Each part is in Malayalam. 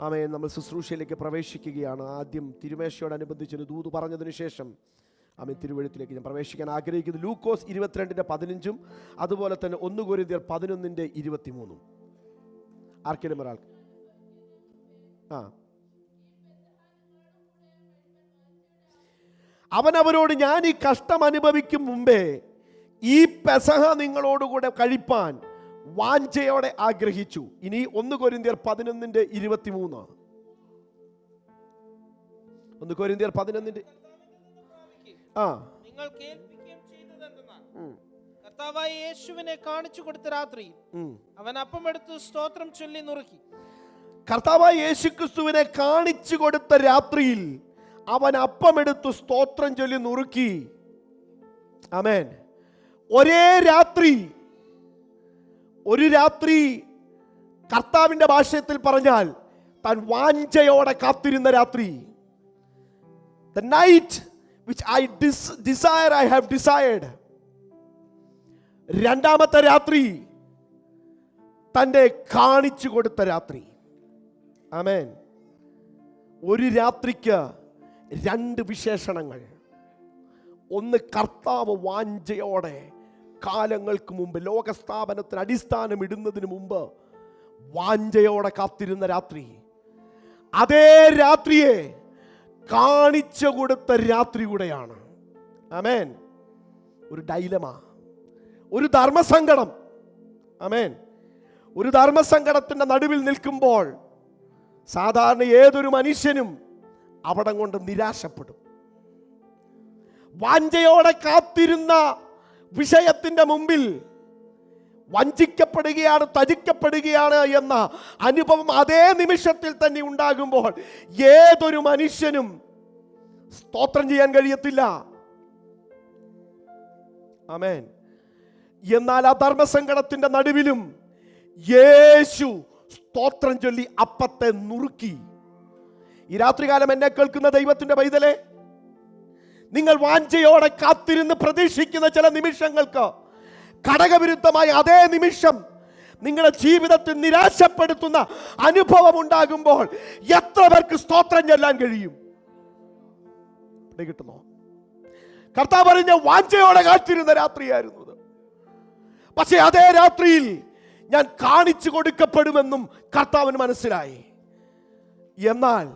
ആമേൻ. നമ്മൾ ശുശ്രൂഷയിലേക്ക് പ്രവേശിക്കുകയാണ്. ആദ്യം തിരുമേശയോടനുബന്ധിച്ചൊരു ദൂത് പറഞ്ഞതിന് ശേഷം ആമേൻ തിരുവെഴുത്തിലേക്ക് ഞാൻ പ്രവേശിക്കാൻ ആഗ്രഹിക്കുന്നു. ലൂക്കോസ് 22:15 അതുപോലെ തന്നെ 1 കൊരിന്ത്യർ 11:23. ആർക്കെങ്കിലും ഒരാൾക്ക് അവൻ അവരോട്, ഞാൻ ഈ കഷ്ടം അനുഭവിക്കും മുമ്പേ ഈ പെസഹ നിങ്ങളോടുകൂടെ കഴിപ്പാൻ വാഞ്ചയോടെ ആഗ്രഹിച്ചു. ഇനി 1 കൊരിന്ത്യർ 11:23. 1 കൊരിന്ത്യർ 11 നിങ്ങൾ കേൾപ്പിക്കുകയും ചെയ്തതെന്തെന്നാൽ കർത്താവായ യേശുവിനെ കാണിച്ചു കൊടുത്ത രാത്രിയിൽ അവൻ അപ്പമെടുത്ത് സ്തോത്രം ചൊല്ലി നുറുക്കി. കർത്താവായ യേശുക്രിസ്തുവിനെ കാണിച്ചു കൊടുത്ത രാത്രിയിൽ അവൻ അപ്പമെടുത്തു സ്തോത്രം ചൊല്ലി നുറുക്കി. ആമേൻ. ഒരേ രാത്രി, ഒരു രാത്രി കർത്താവിന്റെ ഭാഷയത്തിൽ പറഞ്ഞാൽ താൻ വാഞ്ചയോടെ കാത്തിരുന്ന രാത്രി. The night which I desire, I have desired. രണ്ടാമത്തെ രാത്രി തൻ്റെ കാണിച്ചു കൊടുത്ത രാത്രി. ആമേൻ. ഒരു രാത്രിക്ക് 2 വിശേഷണങ്ങൾ. ഒന്ന്, കർത്താവ് വാഞ്ചയോടെ കാലങ്ങൾക്ക് മുമ്പ്, ലോകസ്ഥാപനത്തിന് അടിസ്ഥാനം ഇടുന്നതിന് മുമ്പ് വാഞ്ചയോടെ കാത്തിരുന്ന രാത്രി. അതേ രാത്രിയെ കാണിച്ചു കൊടുത്ത രാത്രി കൂടെയാണ്. ആമേൻ. ഒരു ഡൈലമ, ഒരു ധർമ്മസങ്കടം. ആമേൻ. ഒരു ധർമ്മസങ്കടത്തിന്റെ നടുവിൽ നിൽക്കുമ്പോൾ സാധാരണ ഏതൊരു മനുഷ്യനും അവിടം കൊണ്ട് നിരാശപ്പെടും. വാഞ്ചയോടെ കാത്തിരുന്ന വിഷയത്തിന്റെ മുമ്പിൽ വഞ്ചിക്കപ്പെടുകയാണ്, ത്യജിക്കപ്പെടുകയാണ് എന്ന അനുഭവം അതേ നിമിഷത്തിൽ തന്നെ ഉണ്ടാകുമ്പോൾ ഏതൊരു മനുഷ്യനും സ്തോത്രം ചെയ്യാൻ കഴിയത്തില്ല. ആമേൻ. എന്നാൽ ആ ധർമ്മസങ്കടത്തിന്റെ നടുവിലും യേശു സ്തോത്രം ചൊല്ലി അപ്പത്തെ നുറുക്കി. ഈ രാത്രികാലം എന്നെ കേൾക്കുന്ന ദൈവത്തിന്റെ പൈതലേ, നിങ്ങൾ വാഞ്ചയോടെ കാത്തിരുന്ന് പ്രതീക്ഷിക്കുന്ന ചില നിമിഷങ്ങൾക്ക് ഘടകവിരുദ്ധമായ അതേ നിമിഷം നിങ്ങളുടെ ജീവിതത്തിൽ നിരാശപ്പെടുത്തുന്ന അനുഭവം ഉണ്ടാകുമ്പോൾ എത്ര പേർക്ക് സ്തോത്രം ചൊല്ലാൻ കഴിയും? കിട്ടുന്നോ? കർത്താവ് പറഞ്ഞ വാഞ്ചയോടെ കാത്തിരുന്ന രാത്രിയായിരുന്നു. പക്ഷെ അതേ രാത്രിയിൽ ഞാൻ കാണിച്ചു കൊടുക്കപ്പെടുമെന്നും കർത്താവിന് മനസ്സിലായി. എന്നാൽ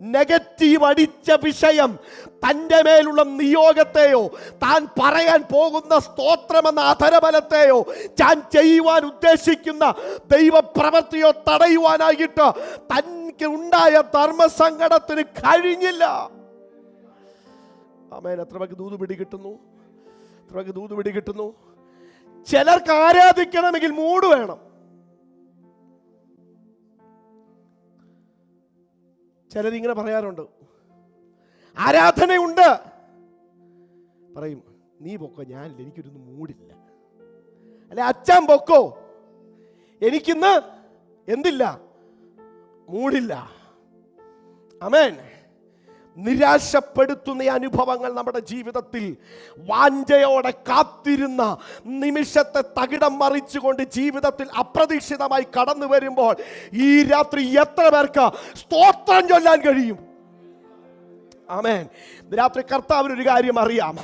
നെഗറ്റീവ് അടിച്ച വിഷയം, തൻ്റെ മേലുള്ള നിയോഗത്തെയോ താൻ പറയാൻ പോകുന്ന സ്തോത്രമെന്ന അധരബലത്തെയോ താൻ ചെയ്യുവാൻ ഉദ്ദേശിക്കുന്ന ദൈവപ്രവൃത്തിയോ തടയുവാനായിട്ട് തനിക്ക് ഉണ്ടായ ധർമ്മസങ്കടത്തിന് കഴിഞ്ഞില്ല. ആമേൻ. എത്ര പേർക്ക് ദൂത് പിടികിട്ടുന്നു? എത്ര പേർക്ക് ദൂത് പിടികിട്ടുന്നു? ചിലർക്ക് ആരാധിക്കണമെങ്കിൽ മൂഡ് വേണം. ചിലരിങ്ങനെ പറയാറുണ്ട്, ആരാധനയുണ്ട്, പറയും നീ പൊക്കോ, ഞാനില്ല, എനിക്കൊരു മൂടില്ല. അല്ലെ, അച്ഛൻ പൊക്കോ, എനിക്കിന്ന് എന്തില്ല, മൂടില്ല. ആമേൻ. നിരാശപ്പെടുത്തുന്ന അനുഭവങ്ങൾ നമ്മുടെ ജീവിതത്തിൽ വാഞ്ചയോടെ കാത്തിരുന്ന നിമിഷത്തെ തകിടം മറിച്ചുകൊണ്ട് ജീവിതത്തിൽ അപ്രതീക്ഷിതമായി കടന്നു വരുമ്പോൾ ഈ രാത്രി എത്ര പേർക്ക് സ്തോത്രം ചൊല്ലാൻ കഴിയും? ആമേൻ. രാത്രി കർത്താവിനൊരു കാര്യം അറിയാം.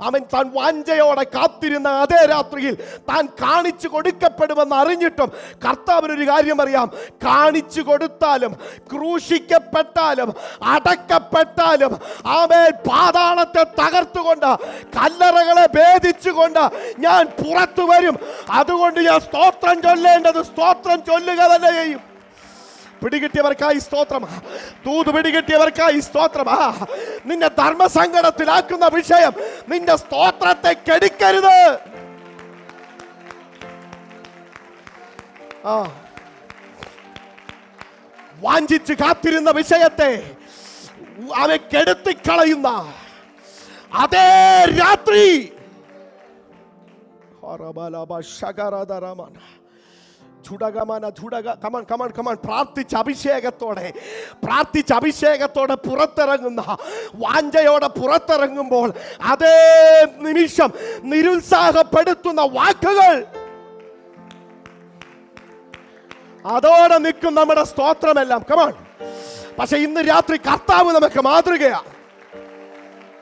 അവൻ താൻ വാഞ്ചയോടെ കാത്തിരുന്ന അതേ രാത്രിയിൽ താൻ കാണിച്ചു കൊടുക്കപ്പെടുമെന്ന് അറിഞ്ഞിട്ടും കർത്താവിനൊരു കാര്യം അറിയാം. കാണിച്ചു കൊടുത്താലും, ക്രൂശിക്കപ്പെട്ടാലും, അടക്കപ്പെട്ടാലും, ആമേൻ, പാതാളത്തെ തകർത്തുകൊണ്ട്, കല്ലറകളെ ഭേദിച്ചുകൊണ്ട് ഞാൻ പുറത്തു വരും. അതുകൊണ്ട് ഞാൻ സ്തോത്രം ചൊല്ലേണ്ടത് സ്തോത്രം ചൊല്ലുക തന്നെ ചെയ്യും. പിടികിട്ടിയവർക്കായി സ്തോത്രം. ദൂത് പിടികിട്ടിയവർക്കായി സ്തോത്രം. നിന്നെ ധർമ്മസങ്കടത്തിലാക്കുന്ന വിഷയം നിന്റെ സ്തോത്രത്തെ കെടുക്കരുത്. വാഞ്ചിച്ച് കാത്തിരുന്ന വിഷയത്തെ അവൻ കെടുത്തിക്കളയുന്ന അതേ രാത്രി പ്രാർത്ഥിച്ച അഭിഷേകത്തോടെ പുറത്തിറങ്ങുന്ന, വാഞ്ചയോടെ പുറത്തിറങ്ങുമ്പോൾ അതേ നിമിഷം നിരുത്സാഹപ്പെടുത്തുന്ന വാക്കുകൾ, അതോടെ നിൽക്കും നമ്മുടെ സ്തോത്രമെല്ലാം. കമാൺ. പക്ഷെ ഇന്ന് രാത്രി കർത്താവ് നമുക്ക് മാതൃകയാ.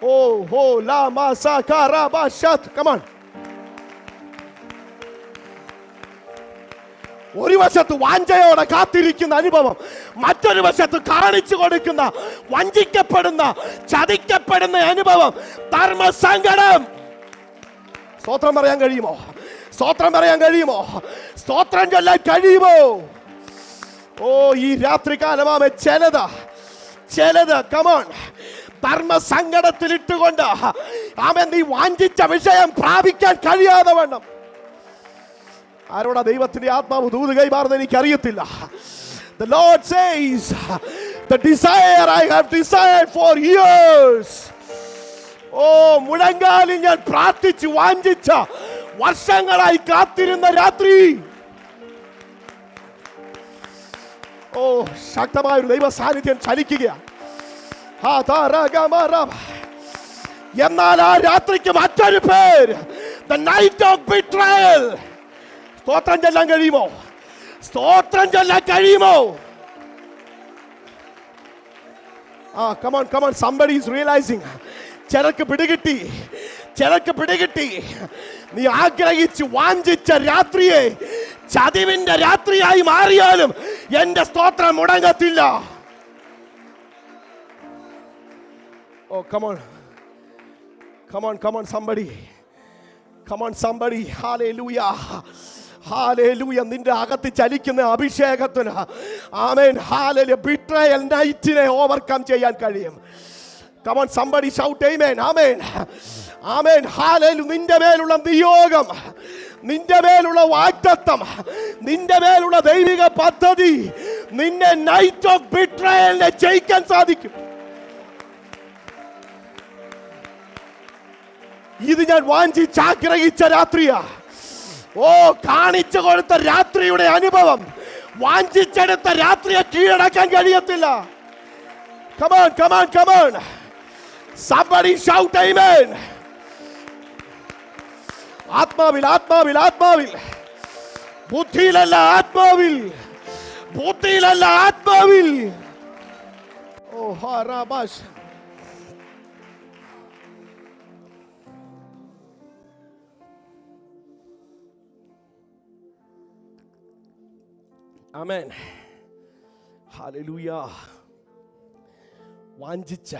ഓ ഹോ ലാ മാ സാ കാ റാ ബാ ഷാത്ത്. Come on. ഒരു വശത്ത് വാഞ്ചയോടെ കാത്തിരിക്കുന്ന അനുഭവം, മറ്റൊരു വശത്ത് കാണിച്ചു കൊടുക്കുന്ന, വഞ്ചിക്കപ്പെടുന്ന, ചതിക്കപ്പെടുന്ന അനുഭവം, ധർമ്മസങ്കടം. സ്തോത്രം പറയാൻ കഴിയുമോ? സ്തോത്രം പറയാൻ കഴിയുമോ? സ്തോത്രം ചൊല്ലാൻ കഴിയുമോ? ഓ ഈ രാത്രികാലമാമേ ചിലത് കമോൺ ധർമ്മസങ്കടത്തിലിട്ടുകൊണ്ട് ആമേൻ നീ വാഞ്ചിച്ച വിഷയം പ്രാപിക്കാൻ കഴിയാതെ വേണം. ആരോടാ ദൈവത്തിന്റെ ആത്മാവ് ദൂത് കൈമാറുന്നത് എനിക്കറിയത്തില്ല. The Lord says, the desire I have desired for years. ഓ മുഴങ്കാലിൽ ഞാൻ പ്രാർത്ഥിച്ചു വാഞ്ചിച്ച, വർഷങ്ങളായി കാത്തിരുന്ന രാത്രി. ഓ ശക്തമായ ഒരു ദൈവ സാന്നിധ്യം ചലിക്കുകയാണ്. എന്നാൽ ആ രാത്രിക്ക് മറ്റൊരു പേര്, the night of betrayal. സ്തോത്രം ചൊല്ലാൻ കഴിയുമോ? സ്തോത്രം ചൊല്ലാൻ കഴിയുമോ? Come on, somebody is realizing. ചിലർക്ക് പിടികിട്ടി. നീ ആഗ്രഹിച്ച് വാഞ്ചിച്ച രാത്രിയെ ചതിവിന്റെ രാത്രിയായി മാറിയാലും എന്റെ സ്തോത്രം മുടങ്ങത്തില്ല. Oh, come on, somebody. Hallelujah. നിന്റെ അകത്ത് ചലിക്കുന്ന അഭിഷേകത്തിന് ആമേൻ ഹല്ലേലൂയ ബിട്രയൽ നൈറ്റിനെ ഓവർകം ചെയ്യാൻ കഴിയും. Come on, somebody shout amen. Amen. Hallelujah. നിന്റെ മേലുള്ള നിയോഗം, നിന്റെ മേലുള്ള വാഗ്ദത്തം, നിന്റെ മേലുള്ള ദൈവിക പദ്ധതി നിന്നെ നൈറ്റ് ഓഫ് ബിട്രയലിനെ ജയിക്കാൻ സാധിക്കും. ഇത് ഞാൻ വാഞ്ചിച്ച് ആഗ്രഹിച്ച രാത്രിയാ. ഓ കാണിച്ചു കൊടുത്ത രാത്രിയുടെ അനുഭവം വാഞ്ചിച്ചെടുത്ത രാത്രിയെ കീഴടക്കാൻ കഴിയത്തില്ല. Come on. Somebody shout amen. ആത്മാവിൽ ബുദ്ധിയിലല്ല ആത്മാവിൽ. ഓ ഹറാബാഷ്. ആമേൻ. ഹല്ലേലൂയ. വാഞ്ചിച്ച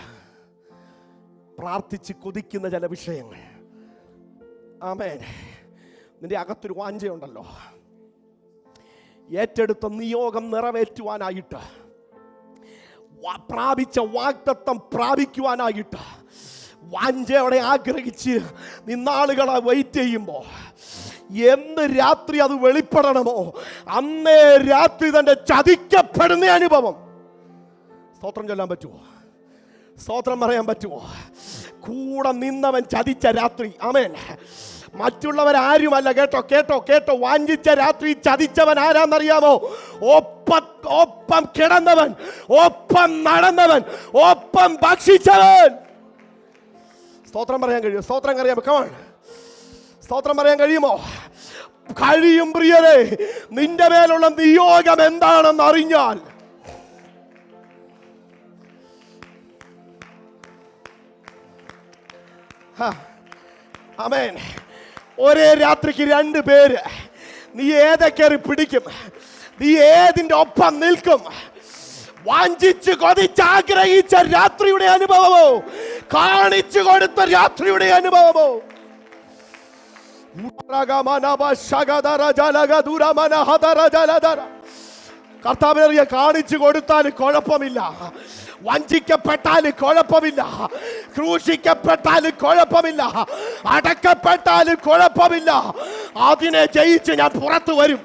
പ്രാർത്ഥിച്ച് കൊതിക്കുന്ന ചില വിഷയങ്ങൾ. ആമേൻ. നിന്റെ അകത്തൊരു വാഞ്ചയുണ്ടല്ലോ, ഏറ്റെടുത്ത നിയോഗം നിറവേറ്റുവാനായിട്ട്, പ്രാപിച്ച വാഗ്ദത്തം പ്രാപിക്കുവാനായിട്ട് വാഞ്ചയോടെ ആഗ്രഹിച്ച് നിന്നാളുകളെ വെയിറ്റ് ചെയ്യുമ്പോൾ എന്ന് രാത്രി അത് വെളിപ്പെടണമോ അന്നേ രാത്രി തന്നെ ചതിക്കപ്പെടുന്ന അനുഭവം. സ്തോത്രം ചൊല്ലാൻ പറ്റുമോ? സ്തോത്രം പറയാൻ പറ്റുമോ? കൂടെ നിന്നവൻ ചതിച്ച രാത്രി. ആമേൻ. മറ്റുള്ളവരാരുമല്ല. കേട്ടോ. വാഞ്ചിച്ച രാത്രി ചതിച്ചവൻ ആരാന്നറിയാമോ? ഒപ്പം കിടന്നവൻ, ഒപ്പം നടന്നവൻ, ഒപ്പം ഭക്ഷിച്ചവൻ. സ്തോത്രം പറയാൻ കഴിയുമോ? സ്തോത്രം പറയാൻ കഴിയുമോ? കഴിയും പ്രിയരെ. നിന്റെ മേലുള്ള നിയോഗം എന്താണെന്ന് അറിഞ്ഞാൽ ആമേൻ. ഒരേ രാത്രിക്ക് 2 പേര്. നീ ഏതൊക്കെ പിടിക്കും? നീ ഏതിന്റെ ഒപ്പം നിൽക്കും? വാഞ്ചിച്ച് കൊതിച്ച് ആഗ്രഹിച്ച രാത്രിയുടെ അനുഭവമോ, കാണിച്ചു കൊടുത്ത രാത്രിയുടെ അനുഭവമോ? കർത്താവിനെ കാണിച്ചു കൊടുത്താൽ കുഴപ്പമില്ല, വഞ്ചിക്കപ്പെട്ടാൽ കുഴപ്പമില്ല, ക്രൂശിക്കപ്പെട്ടാൽ കുഴപ്പമില്ല, അടക്കപ്പെട്ടാൽ കുഴപ്പമില്ല. അതിനെ ജയിച്ച് ഞാൻ പുറത്തു വരും.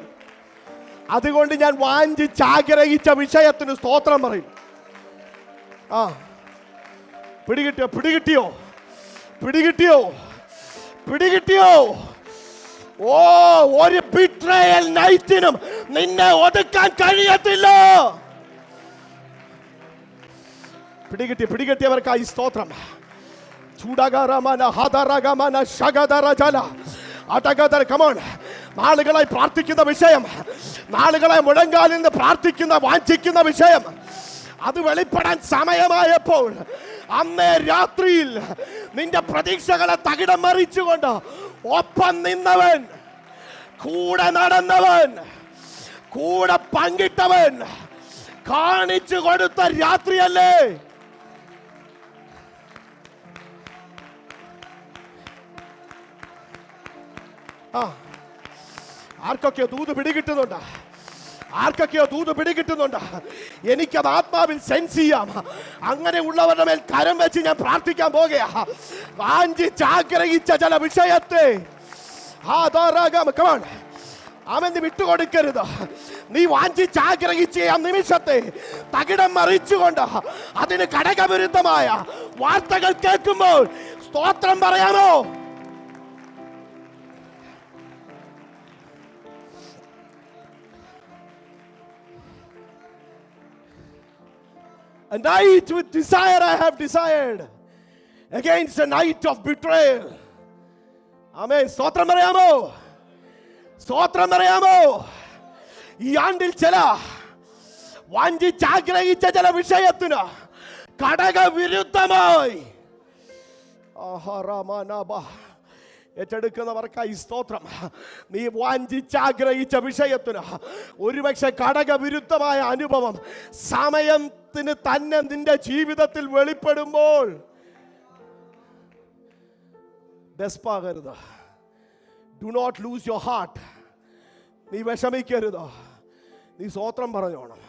അതുകൊണ്ട് ഞാൻ വാഞ്ചിച്ച് ആഗ്രഹിച്ച വിഷയത്തിന് സ്തോത്രം പറയും. പിടികിട്ടിയോ? ഓ ഒരു ബിട്രയൽ നൈറ്റിനും നിന്നെ ഒതുക്കാൻ കഴിയത്തില്ല. പിടികിട്ടിയവർക്കായി സ്തോത്രം. നാളുകളായി പ്രാർത്ഥിക്കുന്ന വിഷയം, നാളുകളായി മുഴങ്കാലിൽ നിന്ന് പ്രാർത്ഥിക്കുന്ന വാഞ്ചിക്കുന്ന വിഷയം, അത് വെളിപ്പെടാൻ സമയമായപ്പോൾ അന്നേ രാത്രിയിൽ നിന്റെ പ്രതീക്ഷകളെ തകിടം മറിച്ചുകൊണ്ട് ഒപ്പം നിന്നവൻ, കൂടെ നടന്നവൻ, കൂടെ പങ്കിട്ടവൻ കാണിച്ചു കൊടുത്ത രാത്രിയല്ലേ? ആർക്കൊക്കെയോ ദൂത് പിടികിട്ടുന്നുണ്ട്, ആർക്കൊക്കെയോ ദൂത് പിടികിട്ടുന്നുണ്ട്. എനിക്കത് ആത്മാവിൽ സെൻസ് ചെയ്യാം. അങ്ങനെ ഉള്ളവരുടെ മേൽ കരം വെച്ച് ഞാൻ പ്രാർത്ഥിക്കാൻ പോകുകയാ. വാഞ്ചിച്ചാഗ്രഹിച്ച ചില വിഷയത്തെ അവൻ നീ വിട്ടുകൊടുക്കരുത്. നീ വാഞ്ചിച്ചാഗ്രഹിച്ച ആ നിമിഷത്തെ തകിടം മറിച്ചുകൊണ്ട് അതിന് ഘടകവിരുദ്ധമായ വാർത്തകൾ കേൾക്കുമ്പോൾ സ്തോത്രം പറയാമോ? A night with desire I have desired against a night of betrayal. Amen. സ്തോത്രം പറയാമോ? സ്തോത്രം പറയാമോ? ഈ ആണ്ടിൽ ചില വാഞ്ചിച്ചാഗ്രഹിച്ച ചില വിഷയത്തിന് ഘടകവിരുദ്ധമായി ഏറ്റെടുക്കുന്നവർക്കായി സ്തോത്രം. നീ വാഞ്ചിച്ചാഗ്രഹിച്ച വിഷയത്തിന് ഒരുപക്ഷെ ഘടകവിരുദ്ധമായ അനുഭവം സമയത്തിന് തന്നെ നിന്റെ ജീവിതത്തിൽ വെളിപ്പെടുമ്പോൾ ഡെസ്പാകരുത്. Do not lose your heart. നീ വിഷമിക്കരുത്. നീ സ്തോത്രം പറഞ്ഞോണം.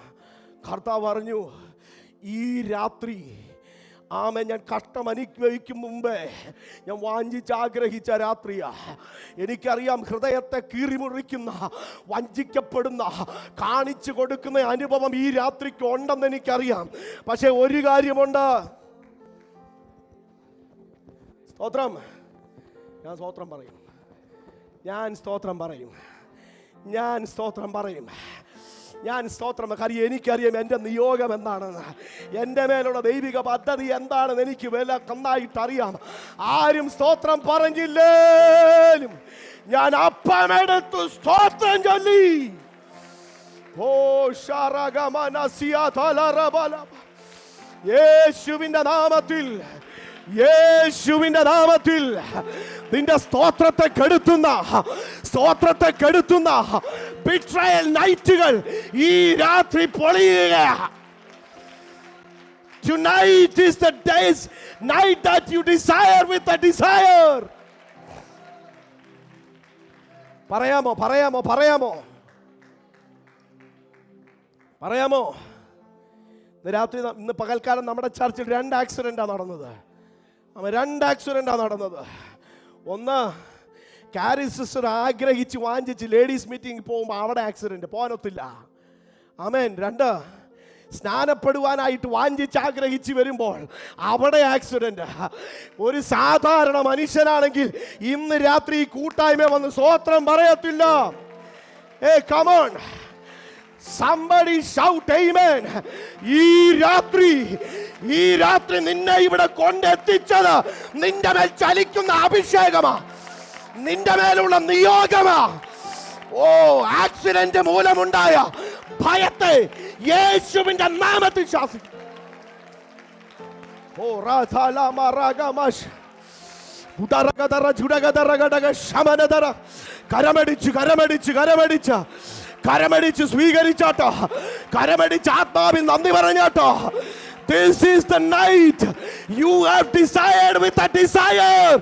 കർത്താവ് പറഞ്ഞു, ഈ രാത്രി ഞാൻ കഷ്ടം അനുഭവിക്കും മുമ്പേ ഞാൻ വാഞ്ചിച്ചാഗ്രഹിച്ച രാത്രിയാ. എനിക്കറിയാം ഹൃദയത്തെ കീറിമുറിക്കുന്ന, വഞ്ചിക്കപ്പെടുന്ന, കാണിച്ചു കൊടുക്കുന്ന അനുഭവം ഈ രാത്രിക്ക് ഉണ്ടെന്ന് എനിക്കറിയാം. പക്ഷെ ഒരു കാര്യമുണ്ട്. സ്തോത്രം. ഞാൻ സ്തോത്രം പറയും. ഞാൻ സ്തോത്രം പറയും. ഞാൻ സ്തോത്രം പറയും. ഞാൻ സ്തോത്രം. കാര്യം എനിക്കറിയാം എൻ്റെ നിയോഗം എന്താണെന്ന്, എൻ്റെ മേലുള്ള ദൈവിക പദ്ധതി എന്താണെന്ന് എനിക്ക് നന്നായിട്ട് അറിയാം. ആരും സ്തോത്രം പറഞ്ഞില്ലേലും ഞാൻ അപ്പമെടുത്തു സ്തോത്രം ചൊല്ലി. ഓ യേശുവിൻ്റെ നാമത്തിൽ, യേശുവിൻ്റെ നാമത്തിൽ നിന്റെ സ്തോത്രത്തെ കെടുത്തുന്ന ബിട്രയൽ നൈറ്റുകൾ ഈ രാത്രി പൊളിയുക. Tonight is the night that you desire with a desire. പറയാമോ? പറയാമോ? പറയാമോ? പറയാമോ? ഇന്ന് പകൽക്കാലം നമ്മുടെ ചർച്ചിൽ 2 ആക്സിഡന്റാണ് നടന്നത്. 2 ആക്സിഡന്റാണ് നടന്നത്. ഒന്ന്, കാരി സിസ്റ്റർ ആഗ്രഹിച്ച് വാഞ്ചിച്ച് ലേഡീസ് മീറ്റിംഗ് പോകുമ്പോൾ അവിടെ ആക്സിഡന്റ്, പോകാനൊത്തില്ല. ആമേൻ. 2, സ്നാനപ്പെടുവാനായിട്ട് വാഞ്ചിച്ച് ആഗ്രഹിച്ച് വരുമ്പോൾ അവിടെ ആക്സിഡന്റ്. ഒരു സാധാരണ മനുഷ്യനാണെങ്കിൽ ഇന്ന് രാത്രി കൂട്ടായ്മ വന്ന് സ്തോത്രം പറയത്തില്ല. come on. Somebody shout amen. ഈ രാത്രി നിന്നെ ഇവിടെ കൊണ്ടെത്തിച്ചത് നിന്റെ മേൽ ചലിക്കുന്ന അഭിഷേകമാ, നിന്റെ മേലുള്ള നിയോഗമാ. ഓ, ആക്സിഡന്റ് മൂലമുണ്ടായ ഭയത്തെ യേശുവിന്റെ നാമത്തിൽ ശാസിക്കും. ഓ രാധാലാമരാഗമാശ് ഉദരഗദര ജുഡഗദരഗദഗ ശമനദര കരമടിച്ച് സ്വീകരിച്ചാട്ടോ. കരമടിച്ച് ആത്മാവിൽ നന്ദി പറഞ്ഞാട്ടോ. This is the night you have desired with a desire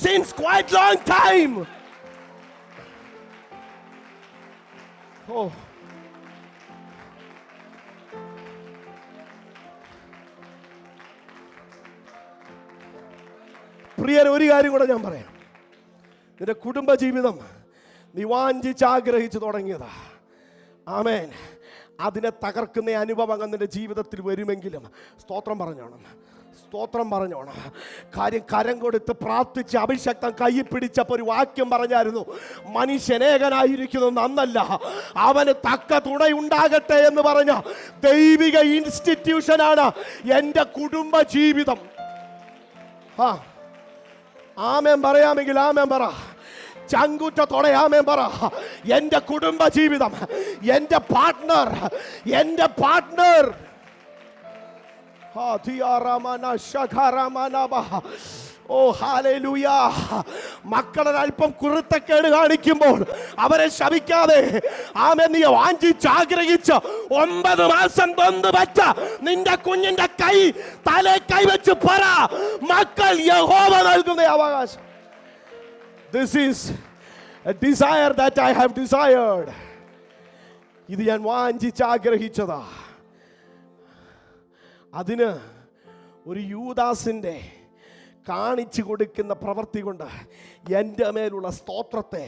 since quite long time. Oh. പ്രിയരെ, ഒരു കാര്യം കൂടെ ഞാൻ പറയാം. നിന്റെ കുടുംബജീവിതം നീ വാഞ്ചിച്ചാഗ്രഹിച്ചു തുടങ്ങിയതാ. ആമേൻ. അതിനെ തകർക്കുന്ന അനുഭവങ്ങൾ നിന്റെ ജീവിതത്തിൽ വരുമെങ്കിലും സ്തോത്രം പറഞ്ഞോണം. കാര്യം കരം കൊടുത്ത് പ്രാർത്ഥിച്ച് അഭിഷക്തം കയ്യിൽ പിടിച്ചപ്പോൾ ഒരു വാക്യം പറഞ്ഞായിരുന്നു, മനുഷ്യനേകനായിരിക്കുന്നത് നന്നല്ല, അവന് തക്ക തുണയുണ്ടാകട്ടെ എന്ന് പറഞ്ഞ ദൈവിക ഇൻസ്റ്റിറ്റ്യൂഷനാണ് എൻ്റെ കുടുംബ ജീവിതം. ആമേൻ പറയാമെങ്കിൽ ആമേൻ പറ. ചങ്കൂറ്റത്തോടെ ആമേൻ പറ. എൻ്റെ കുടുംബ ജീവിതം, എൻ്റെ പാർട്ട്ണർ ഓ ഹല്ലേലൂയ. മക്കളെ അല്പം കുരുത്തക്കേട് കാണിക്കുമ്പോൾ അവരെ ശപിക്കാതെ, ആമേൻ, നീ വാഞ്ചിച്ച് ആഗ്രഹിച്ച 9 മാസം തൊന്ന് പറ്റ നിന്റെ കുഞ്ഞിന്റെ കൈ തലേ കൈവച്ച് പറ, മക്കൾ യഹോവ നൽകുന്ന അവകാശം. This is a desire that I have desired. ഇത് ഞാൻ വാഞ്ചിച്ച് ആഗ്രഹിച്ചതാ. അതിന് ഒരു യൂദാസിന്റെ കാണിച്ചു കൊടുക്കുന്ന പ്രവൃത്തി കൊണ്ട് എൻ്റെ മേലുള്ള സ്തോത്രത്തെ,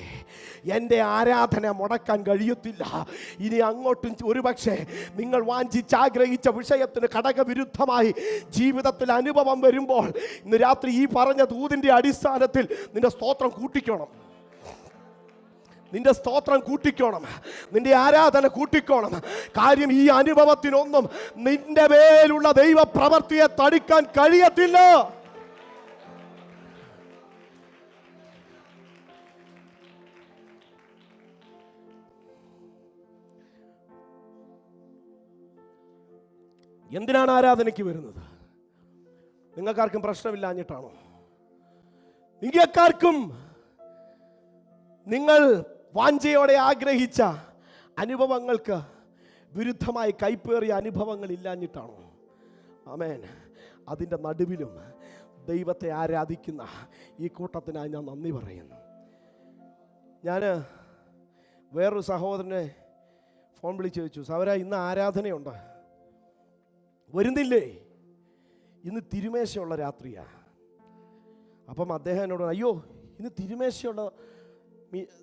എൻ്റെ ആരാധന മുടക്കാൻ കഴിയത്തില്ല. ഇനി അങ്ങോട്ടും ഒരുപക്ഷെ നിങ്ങൾ വാഞ്ചിച്ചാഗ്രഹിച്ച വിഷയത്തിന് ഘടകവിരുദ്ധമായി ജീവിതത്തിൽ അനുഭവം വരുമ്പോൾ ഇന്ന് രാത്രി ഈ പറഞ്ഞ ദൂതിൻ്റെ അടിസ്ഥാനത്തിൽ നിന്റെ സ്തോത്രം കൂട്ടിക്കണം. നിന്റെ സ്തോത്രം കൂട്ടിക്കോണം, നിന്റെ ആരാധന കൂട്ടിക്കോണം. കാര്യം, ഈ അനുഭവത്തിനൊന്നും നിന്റെ മേലുള്ള ദൈവപ്രവൃത്തിയെ തടുക്കാൻ കഴിയത്തില്ല. എന്തിനാണ് ആരാധനയ്ക്ക് വരുന്നത്? നിങ്ങൾക്കാർക്കും പ്രശ്നമില്ലാഞ്ഞിട്ടാണോ? നിങ്ങൾക്കാർക്കും നിങ്ങൾ വാഞ്ചയോടെ ആഗ്രഹിച്ച അനുഭവങ്ങൾക്ക് വിരുദ്ധമായി കൈപ്പേറിയ അനുഭവങ്ങൾ ഇല്ലാഞ്ഞിട്ടാണോ? ആമേൻ. അതിൻ്റെ നടുവിലും ദൈവത്തെ ആരാധിക്കുന്ന ഈ കൂട്ടത്തിനായി ഞാൻ നന്ദി പറയുന്നു. ഞാൻ വേറൊരു സഹോദരനെ ഫോൺ വിളിച്ച് ചോദിച്ചു, സഹോദരാ, ഇന്ന് ആരാധനയുണ്ട്, വരുന്നില്ലേ? ഇന്ന് തിരുമേശയുള്ള രാത്രിയാ. അപ്പം അദ്ദേഹം എന്നോട്, അയ്യോ, ഇന്ന് തിരുമേശയുള്ള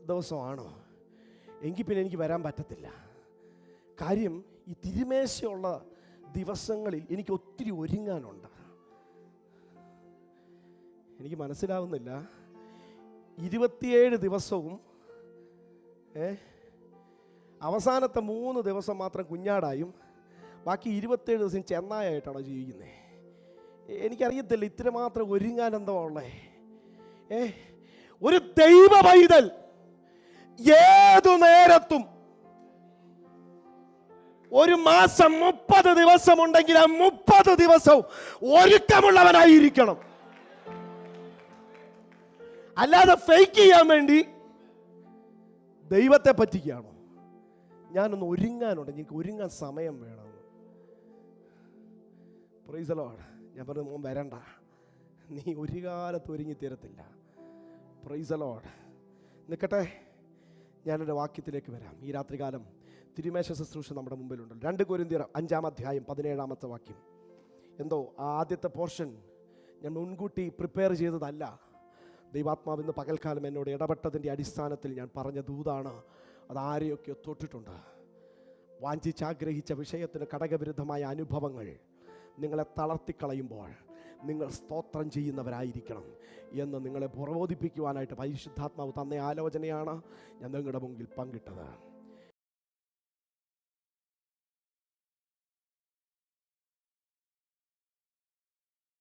ദിവസമാണോ? എങ്കിൽ പിന്നെ എനിക്ക് വരാൻ പറ്റത്തില്ല. കാര്യം, ഈ തിരുമേശയുള്ള ദിവസങ്ങളിൽ എനിക്ക് ഒത്തിരി ഒരുങ്ങാനുണ്ട്. എനിക്ക് മനസ്സിലാവുന്നില്ല. 27 ദിവസവും അവസാനത്തെ 3 ദിവസം മാത്രം കുഞ്ഞാടായും ബാക്കി 27 ദിവസം ചെന്നായിട്ടാണോ ജീവിക്കുന്നത്? എനിക്കറിയത്തില്ല ഇത്രമാത്രം ഒരുങ്ങാൻ എന്താ ഉള്ളേ. ഒരു ദൈവ പൈതൽ ഏതു നേരത്തും ഒരു മാസം 30 ദിവസം ഉണ്ടെങ്കിൽ ആ 30 ദിവസവും ഒരുക്കമുള്ളവനായിരിക്കണം. അല്ലാതെ ഫേക്ക് ചെയ്യാൻ വേണ്ടി ദൈവത്തെ പറ്റിക്കുകയാണോ? ഞാനൊന്ന് ഒരുങ്ങാനുണ്ട്, എനിക്ക് ഒരുങ്ങാൻ സമയം വേണം. Praise the lord. ഞാൻ പറഞ്ഞു, മോൻ വരണ്ട, നീ ഒരു കാലത്ത് ഒരുങ്ങി തീരത്തില്ല. Praise the lord. നിൽക്കട്ടെ, ഞാനൊരു വാക്യത്തിലേക്ക് വരാം. ഈ രാത്രികാലം തിരുമേശ ശുശ്രൂഷ നമ്മുടെ മുമ്പിലുണ്ടല്ലോ. 2 കൊരിന്ത്യർ 5-ാം അധ്യായം 17-ാമത്തെ വാക്യം. എന്തോ ആദ്യത്തെ പോർഷൻ ഞാൻ മുൻകൂട്ടി പ്രിപ്പയർ ചെയ്തതല്ല. ദൈവാത്മാവ് ഇന്ന് പകൽക്കാലം എന്നോട് ഇടപെട്ടതിൻ്റെ അടിസ്ഥാനത്തിൽ ഞാൻ പറഞ്ഞ ദൂതാണ്. അതാരെയൊക്കെ തൊട്ടിട്ടുണ്ട്. വാഞ്ചിച്ചാഗ്രഹിച്ച വിഷയത്തിന് ഘടകവിരുദ്ധമായ അനുഭവങ്ങൾ നിങ്ങളെ തളർത്തിക്കളയുമ്പോൾ നിങ്ങൾ സ്തോത്രം ചെയ്യുന്നവരായിരിക്കണം എന്ന് നിങ്ങളെ പ്രബോധിപ്പിക്കുവാനായിട്ട് പരിശുദ്ധാത്മാവ് തന്ന ആലോചനയാണ് ഞാൻ നിങ്ങളുടെ മുമ്പിൽ പങ്കിട്ടത്.